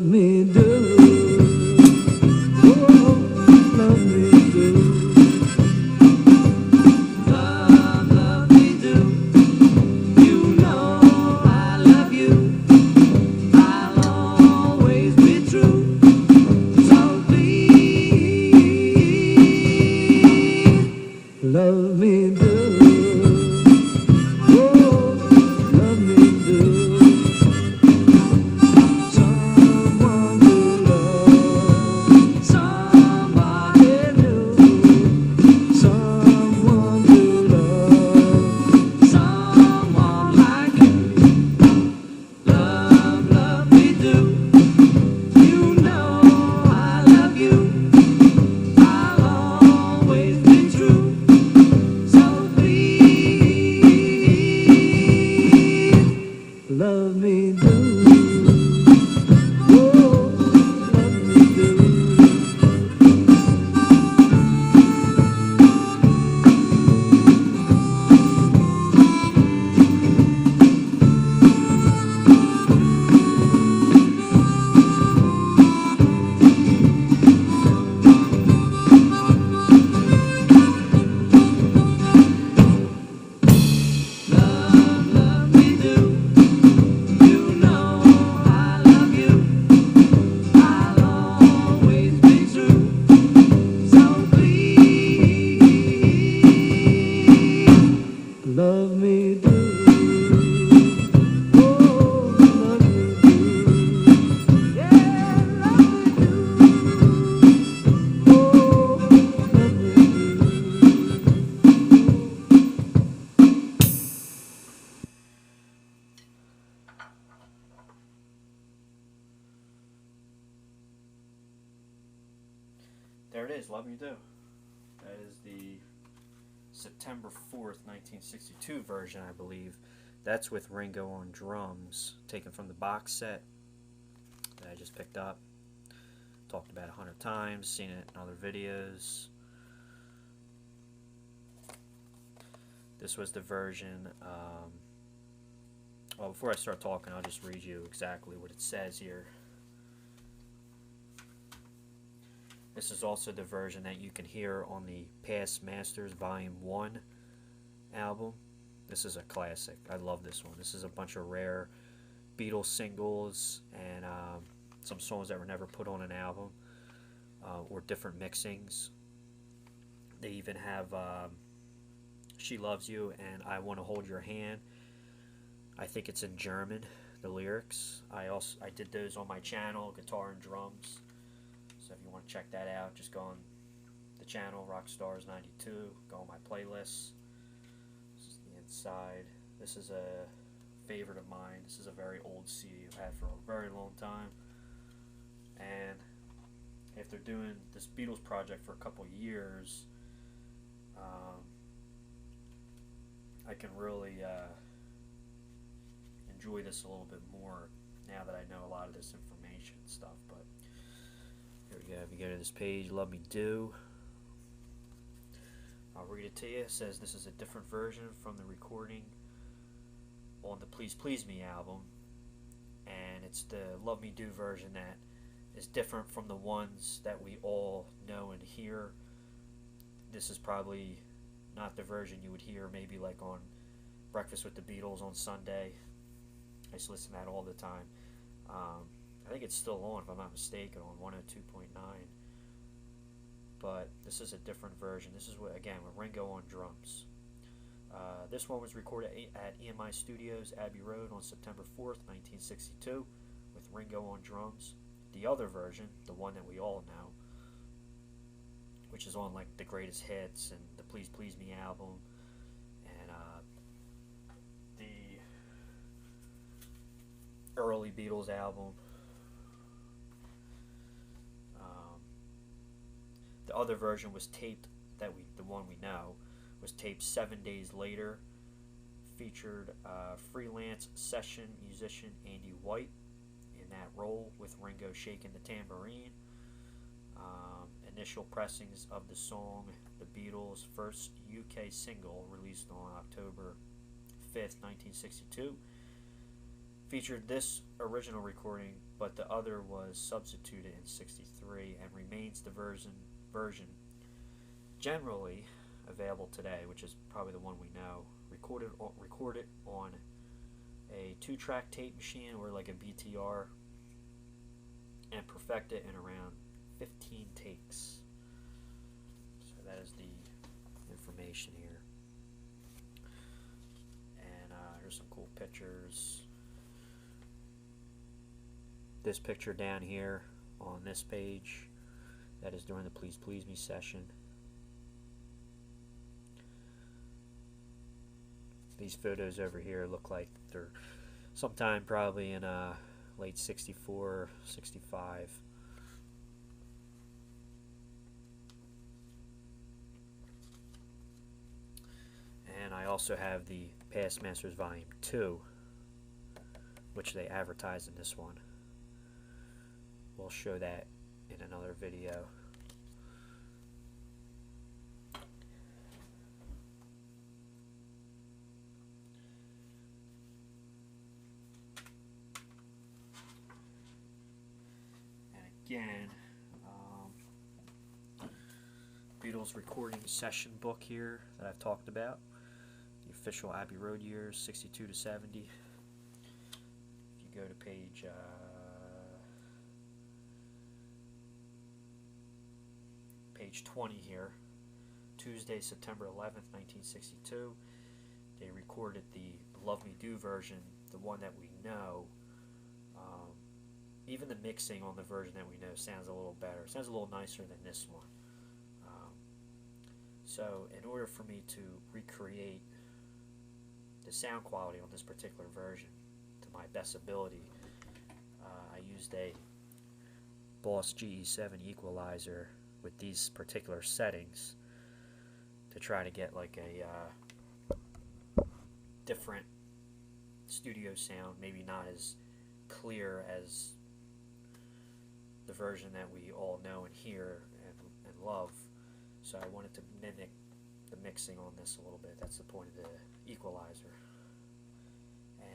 love me do. Oh, love me do. Love me do. You know I love you. I'll always be true. So please, love me do. Love me do. Oh, love me do. Love me do. Oh, love me do. Yeah, love me do. Oh, love me do. There it is, Love Me Do. That is the September 4th, 1962 version, I believe. That's with Ringo on drums, taken from the box set that I just picked up. Talked about 100 times, seen it in other videos. This was the version, well, before I start talking, I'll just read you exactly what it says here. This is also the version that you can hear on the Past Masters Volume 1 album. This is a classic. I love this one. This is a bunch of rare Beatles singles and some songs that were never put on an album or different mixings. They even have She Loves You and I Want to Hold Your Hand. I think it's in German, the lyrics. I did those on my channel, Guitar and Drums. So if you want to check that out, just go on the channel, Rockstars92, go on my playlists. This is the inside. This is a favorite of mine. This is a very old CD I've had for a very long time. And after doing this Beatles project for a couple years, I can really enjoy this a little bit more now that I know a lot of this information and stuff. But here we go. If you go to this page, Love Me Do, I'll read it to you. It says this is a different version from the recording on the Please Please Me album, and it's the Love Me Do version that is different from the ones that we all know and hear. This is probably not the version you would hear maybe like on Breakfast with the Beatles on Sunday. I used to listen to that all the time. I think it's still on, if I'm not mistaken, on 102.9. But this is a different version. This is, with Ringo on drums. This one was recorded at EMI Studios, Abbey Road, on September 4th, 1962, with Ringo on drums. The other version, the one that we all know, which is on like the greatest hits and the Please Please Me album, and the early Beatles album. The other version was taped, the one we know, was taped 7 days later. Featured freelance session musician Andy White in that role, with Ringo shaking the tambourine. Initial pressings of the song, the Beatles' first UK single, released on October 5th, 1962, featured this original recording but the other was substituted in '63 and remains the version generally available today, which is probably the one we know. Recorded on a 2-track tape machine or like a BTR, and perfected in around 15 takes. So that is the information here. And here's some cool pictures. This picture down here on this page, that is during the Please Please Me session. These photos over here look like they're sometime probably in late 64, 65. And I also have the Past Masters Volume 2, which they advertised in this one. We'll show that in another video. Again, Beatles recording session book here that I've talked about. The official Abbey Road years, 62 to 70. If you go to page 20 here, Tuesday, September 11th, 1962, they recorded the Love Me Do version, the one that we know. Even the mixing on the version that we know sounds a little better. It sounds a little nicer than this one. So in order for me to recreate the sound quality on this particular version to my best ability, I used a Boss GE7 equalizer with these particular settings to try to get like a different studio sound, maybe not as clear as the version that we all know and hear and love. So I wanted to mimic the mixing on this a little bit. That's the point of the equalizer.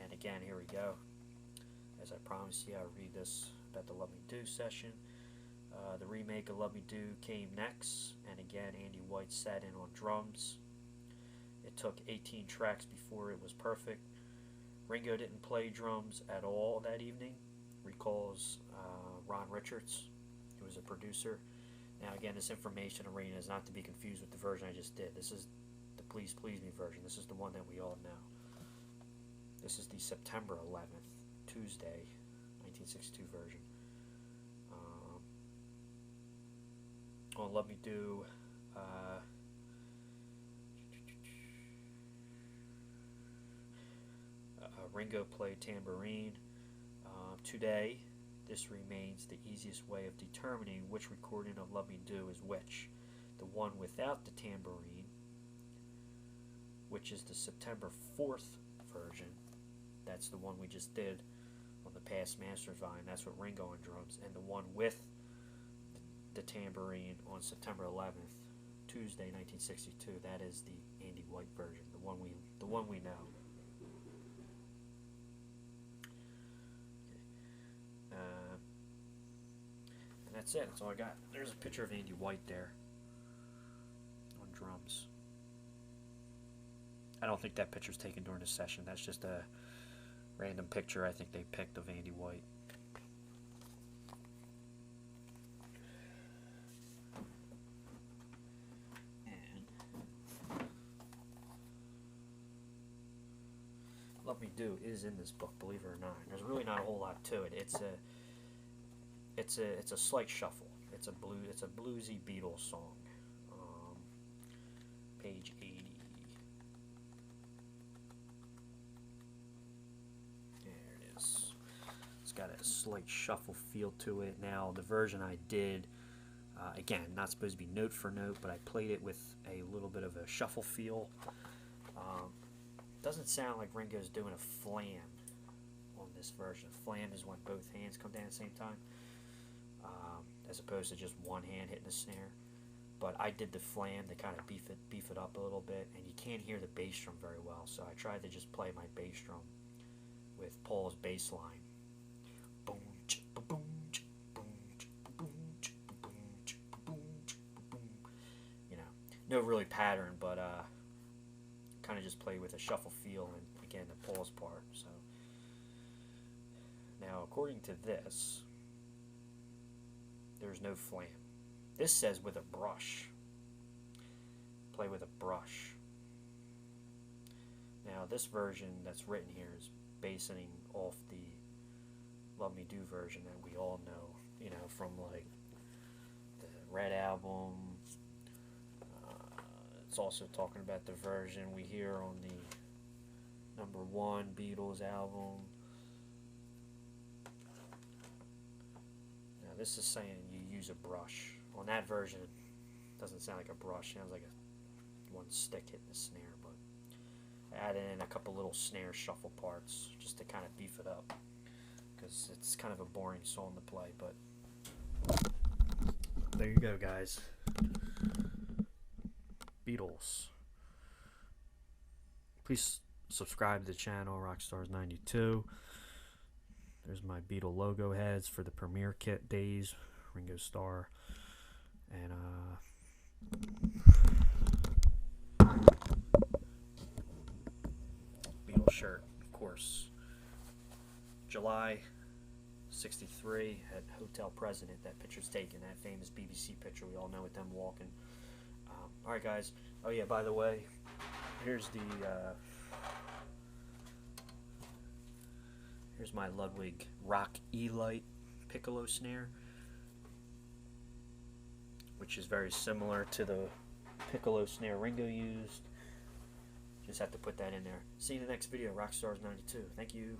And again, here we go. As I promised you, I'll read this about the Love Me Do session. The remake of Love Me Do came next, and again Andy White sat in on drums. It took 18 tracks before it was perfect. Ringo didn't play drums at all that evening, recalls Ron Richards, who was a producer. Now again, this information arena is not to be confused with the version I just did. This is the Please Please Me version. This is the one that we all know. This is the September 11th, Tuesday, 1962 version. On Love Me Do, Ringo played tambourine. Today, this remains the easiest way of determining which recording of Love Me Do is which. The one without the tambourine, which is the September 4th version, that's the one we just did on the Past Masters volume, that's what Ringo on drums, and the one with the tambourine on September 11th, Tuesday, 1962, that is the Andy White version, the one we know. And that's it. That's all I got. There's a picture of Andy White there on drums. I don't think that picture's taken during the session. That's just a random picture I think they picked of Andy White. Love Me Do is in this book, believe it or not. There's really not a whole lot to it. It's a slight shuffle. It's a bluesy Beatles song. Page 80. There it is. It's got a slight shuffle feel to it. Now the version I did, again, not supposed to be note for note, but I played it with a little bit of a shuffle feel. Doesn't sound like Ringo's doing a flam on this version. Flam is when both hands come down at the same time, as opposed to just one hand hitting the snare. But I did the flam to kind of beef it up a little bit, and you can't hear the bass drum very well, so I tried to just play my bass drum with Paul's bass line. Boom, boom, no really pattern, but kind of just play with a shuffle feel and again the pause part. So now, according to this, there's no flam. This says with a brush. Play with a brush. Now, this version that's written here is basing off the Love Me Do version that we all know, you know, from like the Red album. It's also talking about the version we hear on the #1 Beatles album. Now, this is saying you use a brush. On that version, it doesn't sound like a brush. It sounds like one stick hitting the snare, but I added in a couple little snare shuffle parts just to kind of beef it up, because it's kind of a boring song to play. But there you go, guys. Beatles. Please subscribe to the channel, Rockstars92. There's my Beatle logo heads for the premiere kit days, Ringo Starr, and Beatles shirt, of course. July '63 at Hotel President. That picture's taken, that famous BBC picture. We all know it, them walking. Alright, guys. Oh yeah, by the way, here's the here's my Ludwig Rock E-Lite piccolo snare, which is very similar to the piccolo snare Ringo used. Just have to put that in there. See you in the next video, Rockstars92. Thank you.